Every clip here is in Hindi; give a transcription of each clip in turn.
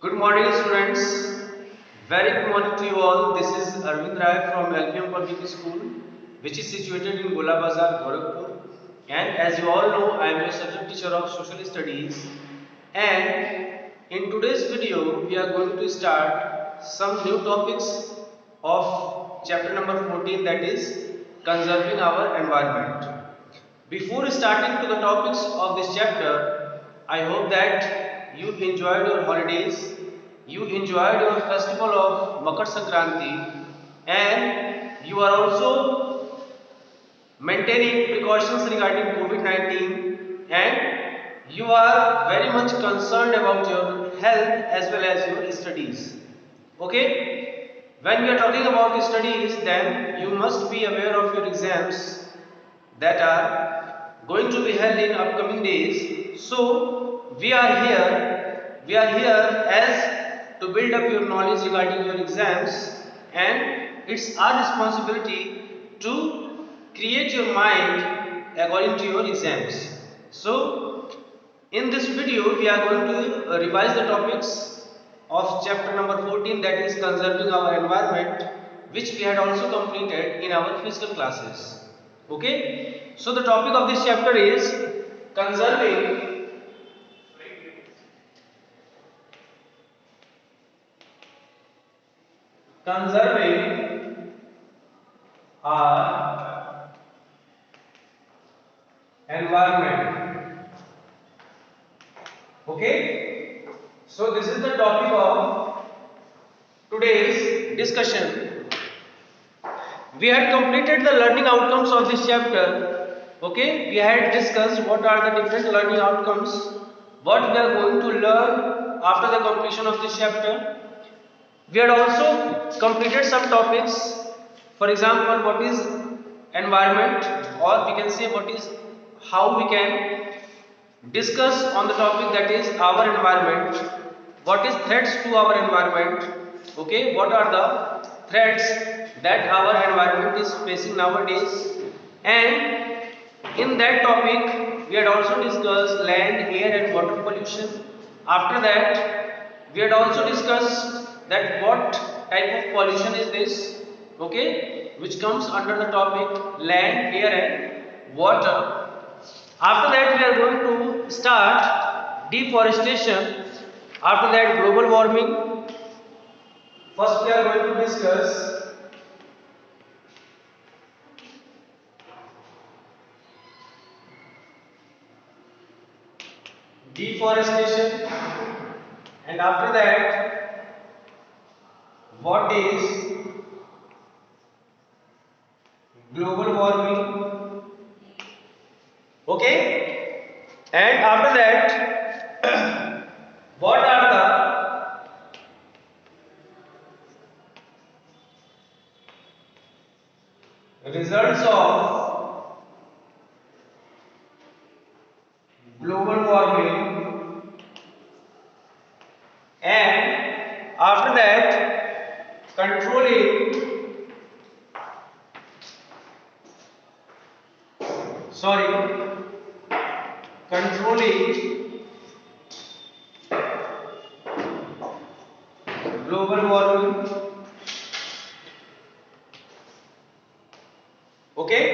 Good morning, students. Very good morning to you all. This is Arvind Rai from LPM Public School, which is situated in Gola Bazar, Gorakhpur. And as you all know, I am your subject teacher of Social Studies. And in today's video, we are going to start some new topics of chapter number 14, that is conserving our environment. Before starting to the topics of this chapter, I hope that you enjoyed your holidays, you enjoyed your festival of Makar Sankranti, and you are also maintaining precautions regarding COVID-19, and you are very much concerned about your health as well as your studies. Okay? When we are talking about studies, then you must be aware of your exams that are going to be held in upcoming days. So we are here as to build up your knowledge regarding your exams, and it's our responsibility to create your mind according to your exams. So in this video we are going to revise the topics of chapter number 14, that is conserving our environment, which we had also completed in our physical classes. Okay, so the topic of this chapter is conserving conserving our environment. Okay, so this is the topic of today's discussion. We had completed the learning outcomes of this chapter. Okay, we had discussed what are the different learning outcomes, what we are going to learn after the completion of this chapter. We had also completed some topics. For example, what is environment, or we can say what is how we can discuss on the topic, that is our environment. What is threats to our environment? Okay, what are the threats that our environment is facing nowadays? And in that topic, we had also discussed land, air, and water pollution. After that, we had also discussed that what type of pollution is this, okay, which comes under the topic land, air, and water. After that, we are going to start deforestation. After that, global warming. First, we are going to discuss deforestation, and after that, what is global warming. Okay, and after that, what are the results of global warming, and after that, controlling global warming. Okay,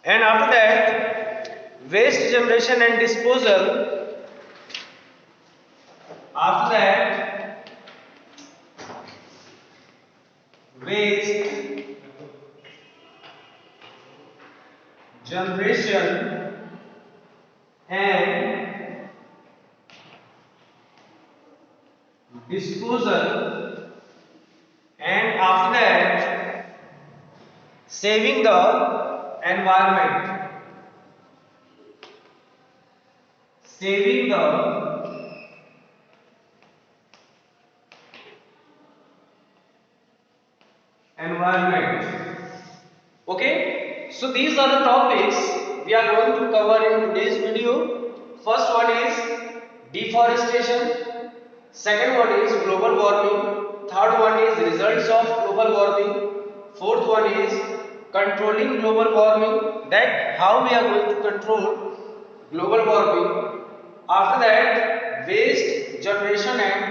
and after that, waste generation and disposal. After that, waste generation and disposal, and after that, saving the environment. Saving the environment. Okay, so these are the topics we are going to cover in today's video. First one is deforestation, second one is global warming, third one is results of global warming, fourth one is controlling global warming, that how we are going to control global warming. After that,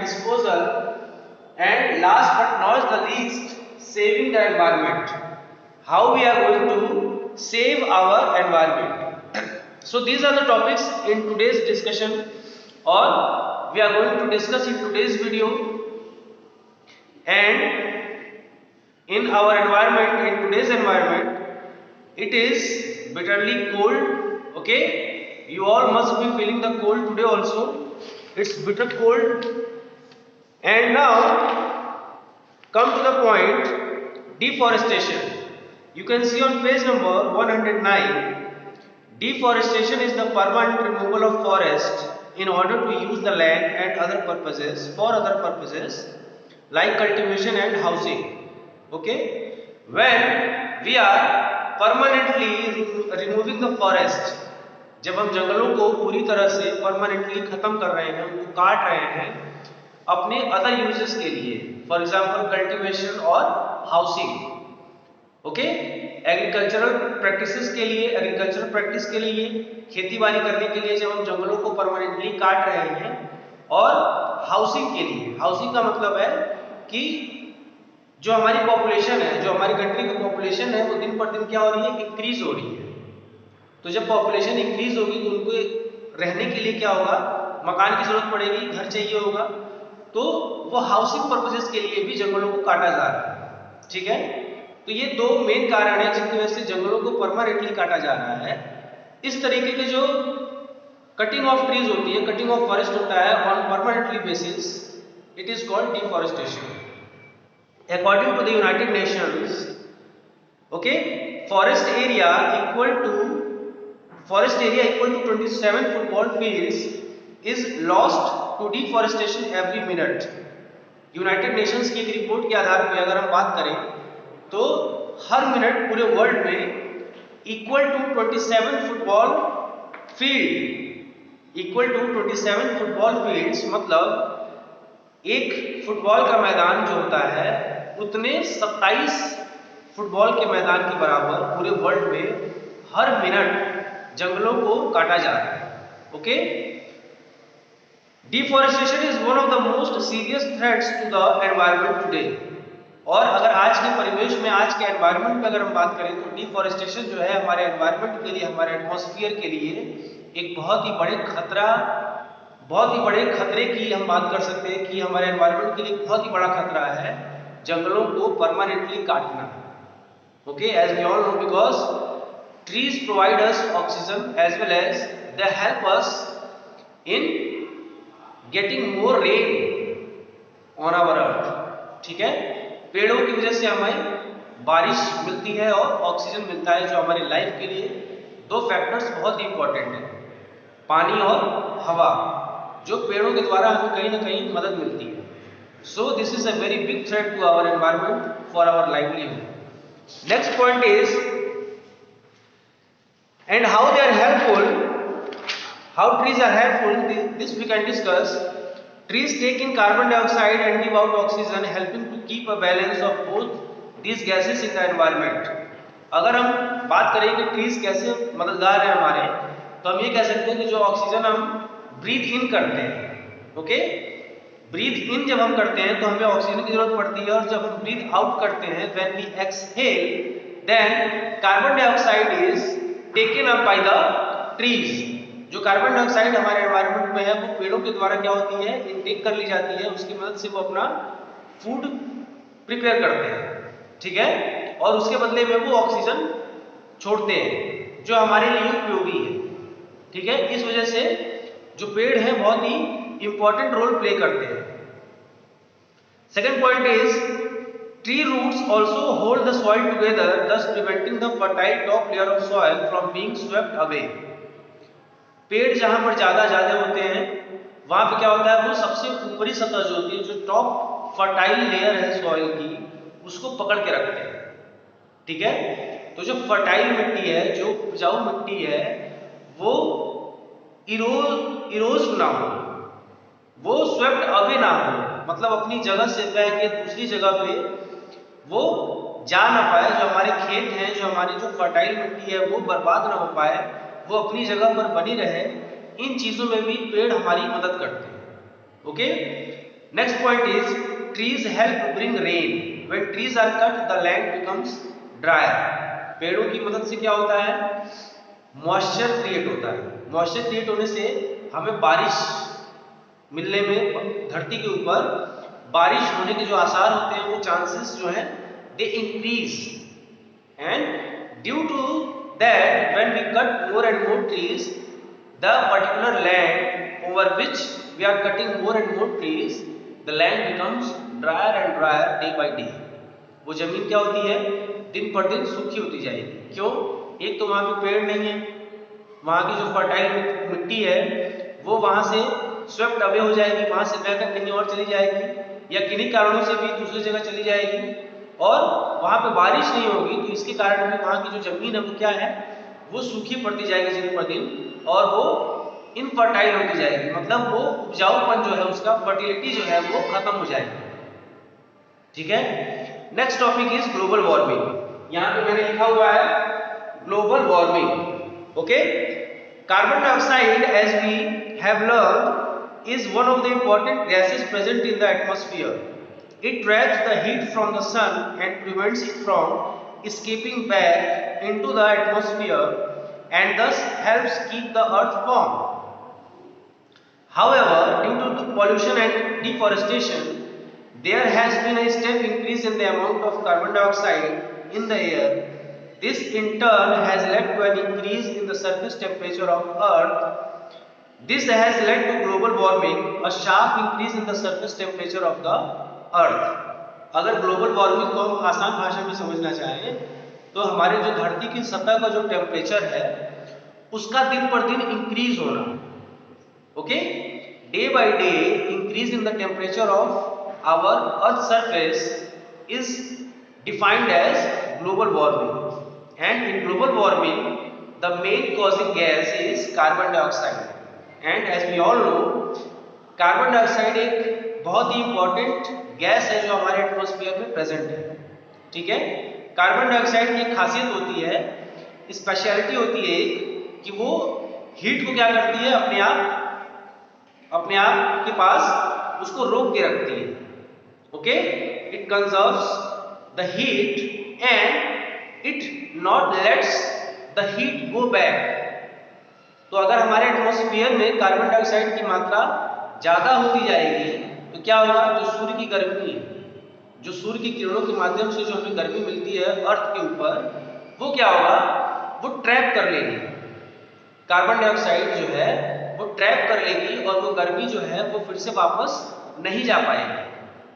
disposal, and last but not the least, saving the environment. How we are going to save our environment. So these are the topics in today's discussion, or we are going to discuss in today's video. And in our environment, in today's environment, it is bitterly cold. Okay, you all must be feeling the cold today also. It's bitter cold. And now come to the point, deforestation. You can see on page number 109, deforestation is the permanent removal of forest in order to use the land and other purposes, for other purposes like cultivation and housing. Okay, when we are permanently removing the forest, जब हम जंगलों को पूरी तरह से परमानेंटली खत्म कर रहे हैं, उनको काट रहे हैं अपने अदर यूजेस के लिए, फॉर एग्जांपल कल्टीवेशन और हाउसिंग, ओके, एग्रीकल्चरल प्रैक्टिसेस के लिए, एग्रीकल्चरल प्रैक्टिस के लिए, खेती बाड़ी करने के लिए जब हम जंगलों को परमानेंटली काट रहे हैं, और हाउसिंग के लिए, हाउसिंग का मतलब है कि जो हमारी पॉपुलेशन है, जो हमारी कंट्री की पॉपुलेशन है, वो दिन पर दिन क्या हो रही है, इंक्रीज हो रही है। तो जब पॉपुलेशन इंक्रीज होगी तो उनको रहने के लिए क्या होगा, मकान की जरूरत पड़ेगी, घर चाहिए होगा, तो वो हाउसिंग पर्पसेस के लिए भी जंगलों को काटा जा रहा है। ठीक है, तो ये दो मेन कारण है जिनकी वजह से जंगलों को परमानेंटली काटा जा रहा है। इस तरीके के जो कटिंग ऑफ ट्रीज होती है, कटिंग ऑफ फॉरेस्ट होता है on permanently basis, it is called deforestation. According to the United Nations, okay, forest area equal to 27 football fields is lost to deforestation every minute. United Nations की एक रिपोर्ट के आधार पर अगर हम बात करें तो हर मिनट पूरे वर्ल्ड में equal to 27 football field, equal to 27 football fields, मतलब एक फुटबॉल का मैदान जो होता है उतने 27 फुटबॉल के मैदान के बराबर पूरे वर्ल्ड में हर मिनट जंगलों को काटा जा रहा है। Okay, deforestation is one of the most serious threats to the environment today. और अगर आज के परिवेश में, आज के एनवायरनमेंट में अगर हम बात करें तो डिफॉरेस्टेशन जो है हमारे एनवायरनमेंट के लिए, हमारे एटमॉस्फेयर के लिए एक बहुत ही बड़े खतरे की हम बात कर सकते हैं कि हमारे एनवायरनमेंट के लिए बहुत ही बड़ा खतरा है जंगलों को परमानेंटली काटना। Okay, as we all know, because trees provide us oxygen as well as they help us in getting more rain on our earth. ठीक है, पेड़ों की वजह से हमें बारिश मिलती है और ऑक्सीजन मिलता है, जो हमारी लाइफ के लिए दो फैक्टर्स बहुत ही इंपॉर्टेंट है, पानी और हवा, जो पेड़ों के द्वारा हमें कहीं ना कहीं मदद मिलती है। So this is a very big threat to our environment for our livelihood. Next point is, and how they are helpful, how trees are helpful, this we can discuss. Trees take in carbon dioxide and give out oxygen, helping to keep a balance of both these gases in the environment. अगर हम बात करें कि ट्रीज कैसे मददगार है हमारे, तो हम ये कह सकते हैं कि जो ऑक्सीजन हम ब्रीथ इन करते हैं, ओके, ब्रीथ इन जब हम करते हैं तो हमें ऑक्सीजन की जरूरत पड़ती है, और जब हम ब्रीथ आउट करते हैं, when we exhale, then carbon dioxide is taken up by the trees. जो कार्बन डाइऑक्साइड हमारे एनवायरनमेंट में है वो पेड़ों के द्वारा क्या होती है, इनटेक कर ली जाती है, उसकी मदद से वो अपना फूड प्रिपेयर करते हैं। ठीक है, और उसके बदले में वो ऑक्सीजन छोड़ते हैं जो हमारे लिए उपयोगी है। ठीक है, इस वजह से जो पेड़ हैं बहुत ही इंपॉर्टेंट रोल प्ले करते हैं। Second point is, tree roots also hold the soil together, thus preventing the fertile top layer of soil from being swept away. पेड़ जहां पर ज्यादा होते हैं वहां पे क्या होता है, वो सबसे ऊपरी सतह जो होती है, जो टॉप फर्टाइल लेयर है सॉइल की, उसको पकड़ के रखते हैं। ठीक है, तो जो फर्टाइल मिट्टी है, जो उपजाऊ मिट्टी है, वो इरोज ना हो, वो स्वेप्ट अवे ना हो, मतलब अपनी जगह से बह के दूसरी जगह पे वो जा ना पाए, जो हमारे खेत हैं, जो हमारी जो फर्टाइल मिट्टी है वो बर्बाद ना हो पाए, वो अपनी जगह पर बनी रहे। इन चीजों में भी पेड़ हमारी मदद करते हैं। Okay, Next point is trees help bring rain. When trees are cut, the land becomes drier. पेड़ों की मदद से क्या होता है? मॉइस्चर क्रिएट होता है. मॉइस्चर क्रिएट होने से हमें बारिश मिलने में, धरती के ऊपर बारिश होने के जो आसार होते हैं, वो चांसेस जो है they increase. And due to that when we cut more and more trees, the particular land over which we are cutting more and more trees, the land becomes drier and drier day by day. वो जमीन क्या होती है? दिन पर दिन सूखी होती जाएगी. क्यों? एक तो वहाँ पे पेड़ नहीं है, वहाँ की जो फर्टाइल मिट्टी है वो वहाँ से स्वेप्ट अवे हो जाएगी, वहाँ से बहकर कहीं और चली जाएगी या किन्हीं कारणों से भी दूसरी जगह चली जाएगी, और वहाँ पे बारिश नहीं होगी, तो इसके कारण भी वहाँ की जो जमीन है वो क्या है? वो सूखी पड़ती जाएगी दिन पर दिन, और वो इनफर्टाइल होती जाएगी. मतलब वो उपजाऊपन जो है, उसका फर्टिलिटी जो है वो खत्म हो जाएगी. ठीक है. Next topic is global warming. यहाँ पे मैंने लिखा हुआ है global warming. Okay. Carbon dioxide, as we have learn, is one of the important gases present in the atmosphere. It traps the heat from the sun and prevents it from escaping back into the atmosphere and thus helps keep the earth warm. However, due to the pollution and deforestation, there has been a steep increase in the amount of carbon dioxide in the air. This in turn has led to an increase in the surface temperature of earth. This has led to global warming, a sharp increase in the surface temperature of the earth. अगर ग्लोबल वार्मिंग को हम आसान भाषा में समझना चाहें तो हमारे जो धरती की सतह का जो टेम्परेचर है उसका दिन पर दिन इंक्रीज होना. Okay. Day by day increase in the temperature of our earth surface is defined as global warming. And in global warming the main causing gas is carbon dioxide. And as we all know, carbon dioxide एक बहुत ही इंपॉर्टेंट गैस है जो हमारे एटमॉस्फेयर में प्रेजेंट है. ठीक है. कार्बन डाइऑक्साइड की एक खासियत होती है, स्पेशलिटी होती है कि वो हीट को क्या करती है? अपने आप के पास उसको रोक के रखती है. Okay. It conserves the heat and it not lets the heat go back. तो अगर हमारे एटमॉस्फेयर में कार्बन डाइऑक्साइड की मात्रा ज्यादा होती जाएगी तो क्या होगा? जो सूर्य की गर्मी है, जो सूर्य की किरणों के माध्यम से जो हमें गर्मी मिलती है अर्थ के ऊपर, वो क्या होगा? वो ट्रैप कर लेगी. कार्बन डाइऑक्साइड जो है वो ट्रैप कर लेगी और वो गर्मी जो है वो फिर से वापस नहीं जा पाएगी.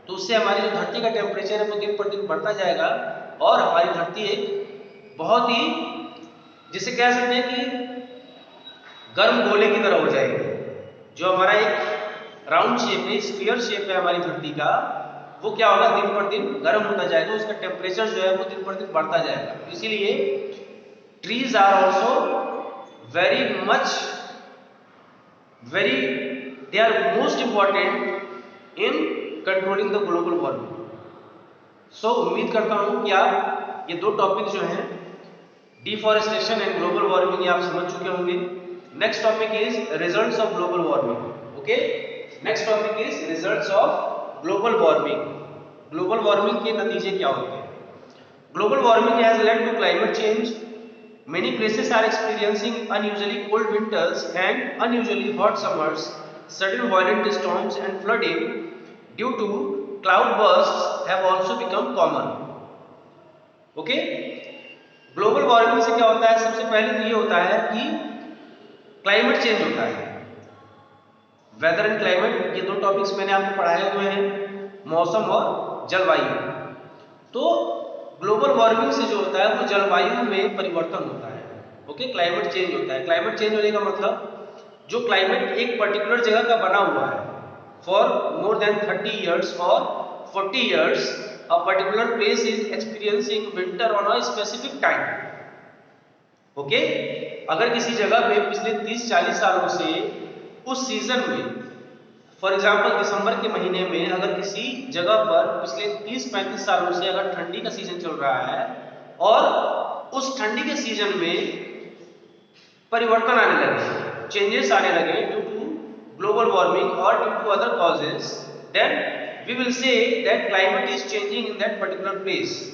तो उससे हमारी जो धरती का टेम्परेचर है वो दिन पर दिन बढ़ता जाएगा और हमारी धरती एक बहुत ही, जिसे कह सकते हैं कि गर्म गोले की तरह हो जाएगी. जो हमारा एक राउंड शेप है, स्फीयर शेप है हमारी धरती का, वो क्या होगा? दिन पर दिन गर्म होता जाएगा, उसका टेम्परेचर जो है वो दिन पर दिन बढ़ता जाएगा. इसीलिए trees are also they are most important in controlling the global warming. So उम्मीद करता हूं कि आप ये दो टॉपिक जो हैं, डिफॉरेस्टेशन एंड ग्लोबल वार्मिंग, ये आप समझ चुके होंगे. Next topic is results of global warming. Okay. Next topic is results of global warming. Global warming के नतीजे क्या होते हैं? Global warming has led to climate change. Many places are experiencing unusually cold winters and unusually hot summers. Sudden violent storms and flooding due to cloud bursts have also become common. Okay? Global warming से क्या होता है? सबसे पहले तो ये होता है कि क्लाइमेट चेंज होता है. वेदर एंड क्लाइमेट, ये दो टॉपिक्स मैंने आपको पढ़ाए हुए हैं, मौसम और जलवायु. तो ग्लोबल वार्मिंग से जो होता है वो जलवायु में परिवर्तन होता है. ओके. क्लाइमेट चेंज होता है. क्लाइमेट चेंज होने का मतलब जो क्लाइमेट एक पर्टिकुलर जगह का बना हुआ है फॉर मोर देन 30 years और 40 years, a particular place is experiencing winter on a specific time. Okay. अगर किसी जगह पे पिछले 30-40 सालों से उस सीजन में, फॉर एग्जाम्पल दिसंबर के महीने में, अगर किसी जगह पर पिछले 30-35 सालों से अगर ठंडी का सीजन चल रहा है और उस ठंडी के सीजन में परिवर्तन आने लगे, चेंजेस आने लगे ड्यू टू ग्लोबल वार्मिंग और due to other causes, then we will say that climate is changing in that particular place.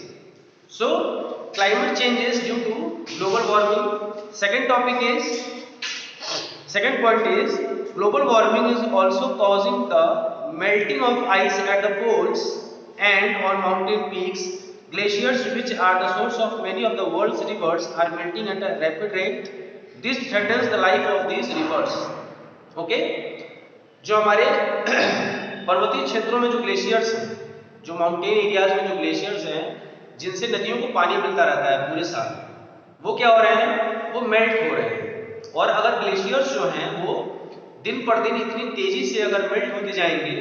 So climate changes due to global warming. Second point is global warming is also causing the melting of ice at the poles and on mountain peaks. Glaciers, which are the source of many of the world's rivers, are melting at a rapid rate. This threatens the life of these rivers. Okay, जो हमारे पर्वतीय क्षेत्रों में जो ग्लेशियर्स हैं, जो माउंटेन एरियाज में जो ग्लेशियर्स हैं, जिनसे नदियों को पानी मिलता रहता है पूरे साल, वो क्या हो रहे हैं, वो मेल्ट हो रहे हैं। और अगर ग्लेशियर्स जो हैं वो दिन पर दिन इतनी तेजी से अगर मेल्ट होते जाएंगे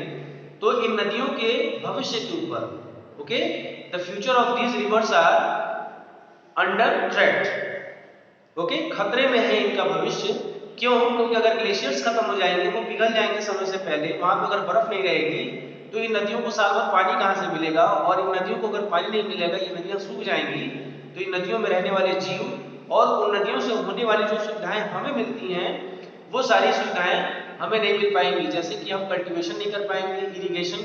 तो इन नदियों के भविष्य के ऊपर, okay, the future of these rivers are under threat, okay, खतरे में है इनका भविष्य। क्यों? क्योंकि अगर ग्लेशियर्स खत्म हो जाएंगे, वो पिघल जाएंगे समय से पहले, वहां पर अगर बर्फ नहीं रहेगी तो इन नदियों को साल भर पानी कहां से मिलेगा, और इन नदियों को अगर पानी नहीं मिलेगा, ये नदियां सूख जाएंगी, तो इन नदियों में रहने वाले जीव और उन नदियों से होने वाली जो सुविधाएं हमें मिलती हैं, वो सारी सुविधाएं हमें नहीं मिल पाएंगी। जैसे कि हम कल्टीवेशन नहीं कर पाएंगे, इरिगेशन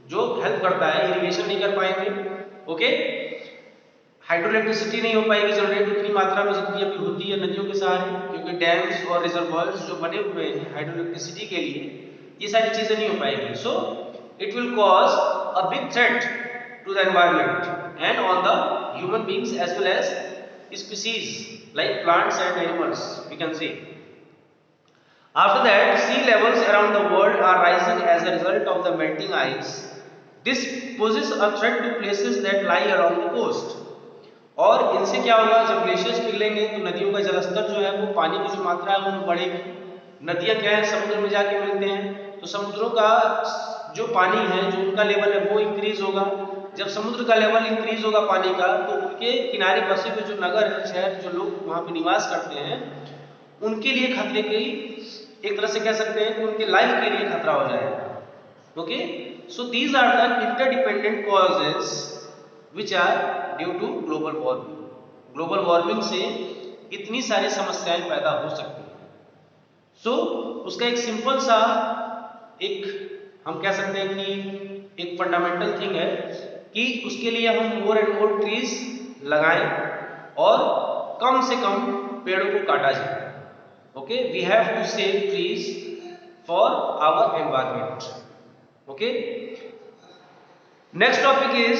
जो हेल्प करता है, इरिगेशन नहीं कर पाएंगे, ओके, हाइड्रो इलेक्ट्रिसिटी नहीं हो पाएगी जनरेट उतनी मात्रा में जितनी अभी होती है नदियों के सहारे, क्योंकि डैम्स और रिजर्वॉयर्स जो बने हुए हैं हाइड्रो इलेक्ट्रिसिटी के लिए, ये सारी चीजें नहीं हो पाएंगी। So it will cause a big threat to the environment and on the human beings as well as species like plants and animals, we can see. After that, sea levels around the world are rising as a result of the melting ice. This poses a threat to places that lie along the coast. और इनसे क्या होगा, जब ग्लेशियर्स पिघलेंगे तो नदियों का जलस्तर जो है वो पानी की जो मात्रा है वो बढ़ेगी। नदियां क्या है, समुद्र में जाके मिलते हैं, तो समुद्रों का जो पानी है, जो उनका लेवल है वो इंक्रीज होगा। जब समुद्र का लेवल इंक्रीज होगा पानी का, तो उनके किनारे बसे हुए जो नगर है, शहर, जो लोग वहां पे निवास करते हैं, उनके लिए खतरे की, एक तरह से कह सकते हैं कि उनके लाइफ के लिए खतरा हो जाएगा। Okay, so these are the interdependent causes which are due to global warming. Global warming से इतनी सारी समस्याएं पैदा हो सकती हैं। सो उसका एक सिंपल सा, एक हम कह सकते हैं कि एक फंडामेंटल थिंग है कि उसके लिए हम मोर एंड मोर ट्रीज लगाएं और कम से कम पेड़ों को काटा जाए। Okay, we have to save trees for our environment. Okay, next topic is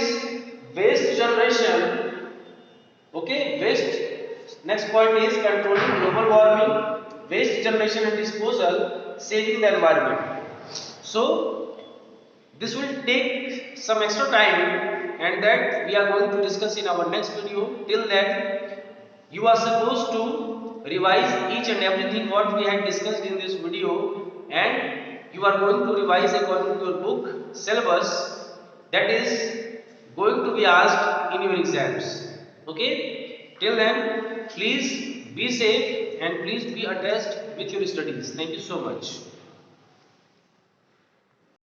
waste generation. Okay, waste, next point is controlling global warming, waste generation and disposal, saving the environment. So this will take some extra time, and that we are going to discuss in our next video. Till then, you are supposed to revise each and everything what we had discussed in this video, and you are going to revise according to your book syllabus that is going to be asked in your exams. Okay, till then, please be safe and please be attached with your studies. Thank you so much.